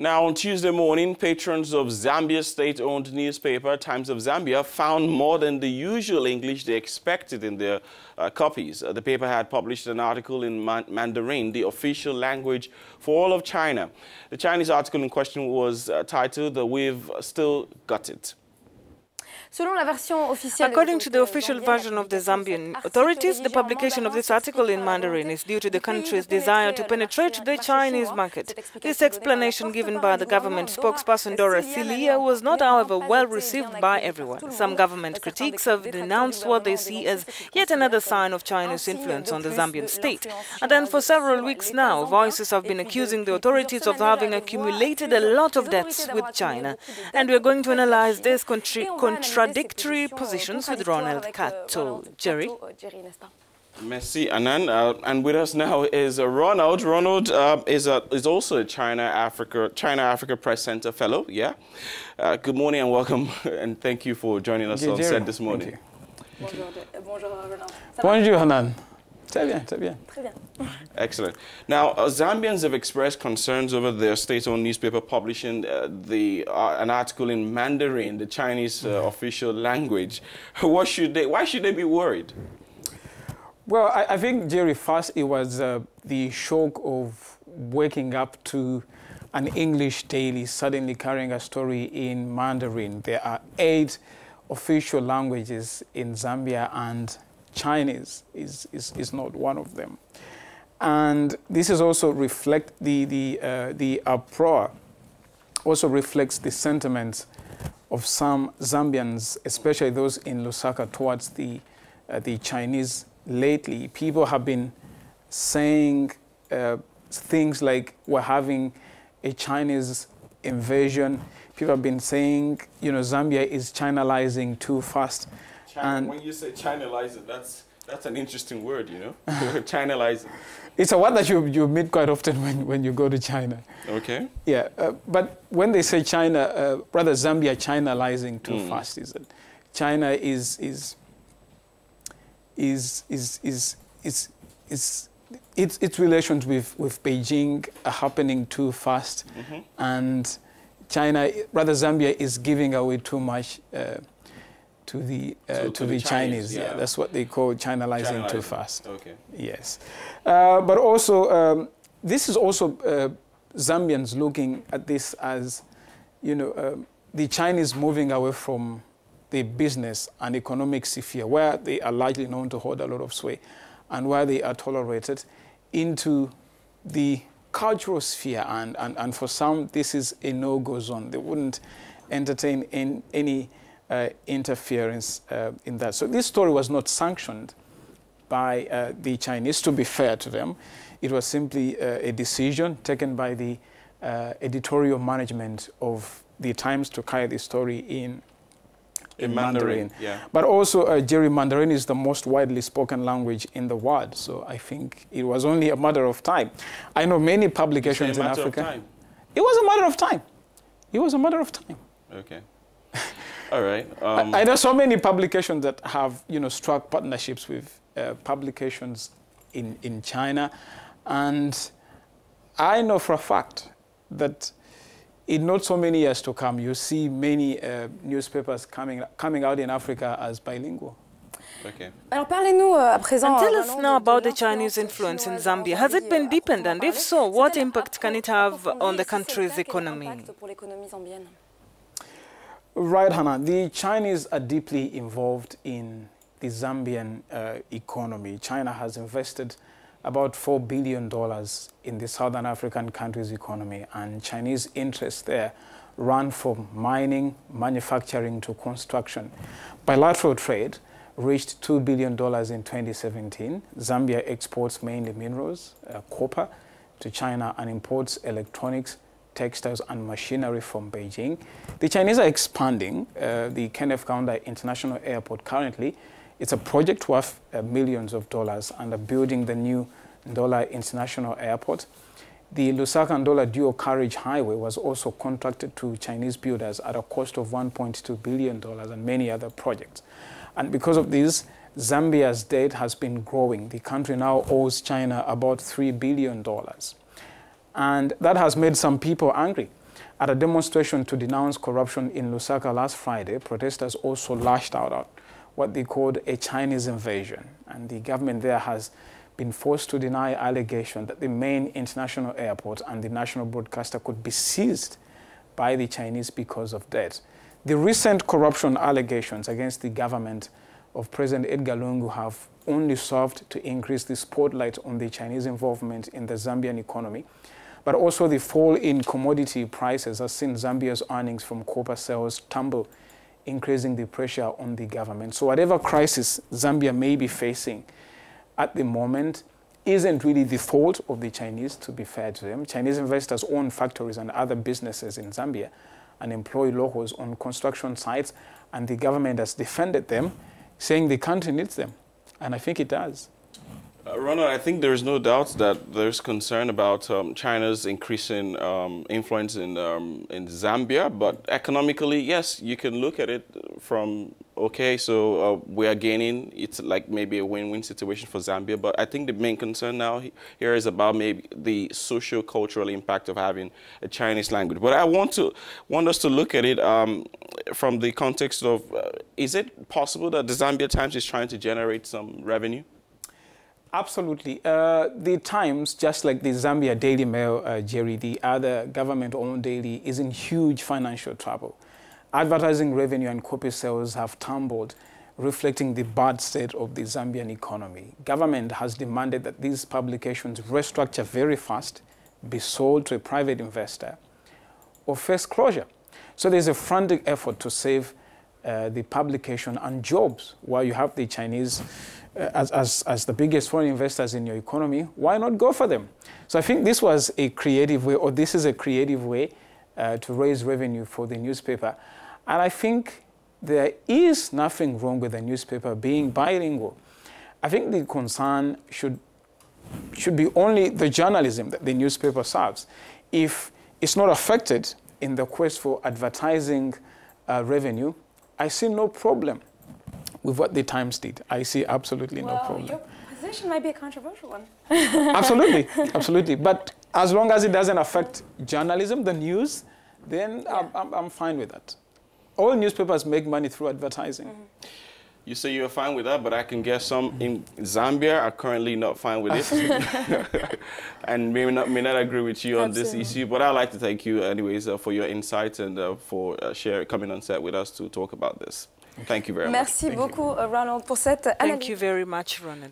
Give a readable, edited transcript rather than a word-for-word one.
Now, on Tuesday morning, patrons of Zambia's state-owned newspaper, Times of Zambia, found more than the usual English they expected in their copies. The paper had published an article in Mandarin, the official language for all of China. The Chinese article in question was titled, "We've Still Got It." According to the official version of the Zambian authorities, the publication of this article in Mandarin is due to the country's desire to penetrate the Chinese market. This explanation given by the government spokesperson Dora Silia was not, however, well received by everyone. Some government critics have denounced what they see as yet another sign of Chinese influence on the Zambian state. And then for several weeks now, voices have been accusing the authorities of having accumulated a lot of debts with China. And we're going to analyze this contradictory positions with Ronald Kato. Jerry? Merci, Anan. And with us now is Ronald. Ronald is also a China Africa Press Center fellow. Yeah. Good morning and welcome, and thank you for joining us on set this morning. Bonjour, Hanan. Très bien, très bien. Excellent. Now, Zambians have expressed concerns over their state-owned newspaper publishing an article in Mandarin, the Chinese official language. Why should they be worried? Well, I think, Jerry, first it was the shock of waking up to an English daily suddenly carrying a story in Mandarin. There are 8 official languages in Zambia, and Chinese is not one of them. And this is also reflect the uproar, also reflects the sentiments of some Zambians, especially those in Lusaka, towards the Chinese lately. People have been saying things like we're having a Chinese invasion. People have been saying, you know, Zambia is Chinalizing too fast. And when you say Chinalizing, that's an interesting word, you know, Chinalizing. It's a word that you meet quite often when you go to China. Okay. Yeah, but when they say China, rather Zambia Chinalizing too fast, is that China is its relations with Beijing are happening too fast, and China, rather Zambia, is giving away too much to the Chinese. Yeah, that's what they call Chinalizing too fast. Okay. Yes, but also this is also Zambians looking at this as, you know, the Chinese moving away from the business and economic sphere, where they are largely known to hold a lot of sway, and where they are tolerated, into the cultural sphere. And for some, this is a no-go zone. They wouldn't entertain any interference in that. So this story was not sanctioned by the Chinese, to be fair to them. It was simply a decision taken by the editorial management of the Times to carry the story in Mandarin. Yeah. But also, Jerry, Mandarin is the most widely spoken language in the world. So I think it was only a matter of time. I know many publications in Africa. It was a matter of time. It was a matter of time. Okay. All right. I know so many publications that have, you know, struck partnerships with publications in China, and I know for a fact that in not so many years to come, you see many newspapers coming out in Africa as bilingual. Okay. And tell us now about the Chinese influence in Zambia. Has it been deepened, and if so, what impact can it have on the country's economy? Right, Hannah. The Chinese are deeply involved in the Zambian economy. China has invested about $4 billion in the Southern African country's economy, and Chinese interests there run from mining, manufacturing to construction. Bilateral trade reached $2 billion in 2017. Zambia exports mainly minerals, copper, to China, and imports electronics, textiles, and machinery from Beijing. The Chinese are expanding the Kenneth Kaunda International Airport currently. It's a project worth millions of dollars, and are building the new Ndola International Airport. The Lusaka-Ndola dual carriage highway was also contracted to Chinese builders at a cost of $1.2 billion, and many other projects. And because of this, Zambia's debt has been growing. The country now owes China about $3 billion. And that has made some people angry. At a demonstration to denounce corruption in Lusaka last Friday, protesters also lashed out at what they called a Chinese invasion. And the government there has been forced to deny allegation that the main international airport and the national broadcaster could be seized by the Chinese because of that. The recent corruption allegations against the government of President Edgar Lungu have only served to increase the spotlight on the Chinese involvement in the Zambian economy, but also the fall in commodity prices has seen Zambia's earnings from copper sales tumble, increasing the pressure on the government. So whatever crisis Zambia may be facing at the moment isn't really the fault of the Chinese, to be fair to them. Chinese investors own factories and other businesses in Zambia and employ locals on construction sites, and the government has defended them, saying the country needs them. And I think it does. Ronald, I think there's no doubt that there's concern about China's increasing influence in Zambia, but economically, yes, you can look at it from, okay, so we are gaining, it's like maybe a win-win situation for Zambia, but I think the main concern now here is about maybe the socio-cultural impact of having a Chinese language. But I want us to look at it from the context of, is it possible that the Zambia Times is trying to generate some revenue? Absolutely. The Times, just like the Zambia Daily Mail, Jerry, the other government-owned daily, is in huge financial trouble. Advertising revenue and copy sales have tumbled, reflecting the bad state of the Zambian economy. Government has demanded that these publications restructure very fast, be sold to a private investor, or face closure. So there's a frantic effort to save the publication and jobs. While you have the Chinese as the biggest foreign investors in your economy, why not go for them? So I think this was a creative way, or this is a creative way to raise revenue for the newspaper. And I think there is nothing wrong with the newspaper being bilingual. I think the concern should be only the journalism that the newspaper serves. If it's not affected in the quest for advertising revenue, I see no problem with what the Times did. I see absolutely no problem. Your position might be a controversial one. Absolutely, absolutely. But as long as it doesn't affect journalism, the news, then yeah. I'm fine with that. All newspapers make money through advertising. Mm-hmm. You say you're fine with that, but I can guess some in Zambia are currently not fine with it. And may not agree with you on this issue. But I'd like to thank you anyways for your insights and for coming on set with us to talk about this. Thank you very much. Merci beaucoup, Ronald, pour cette analyse. Thank you very much, Ronald.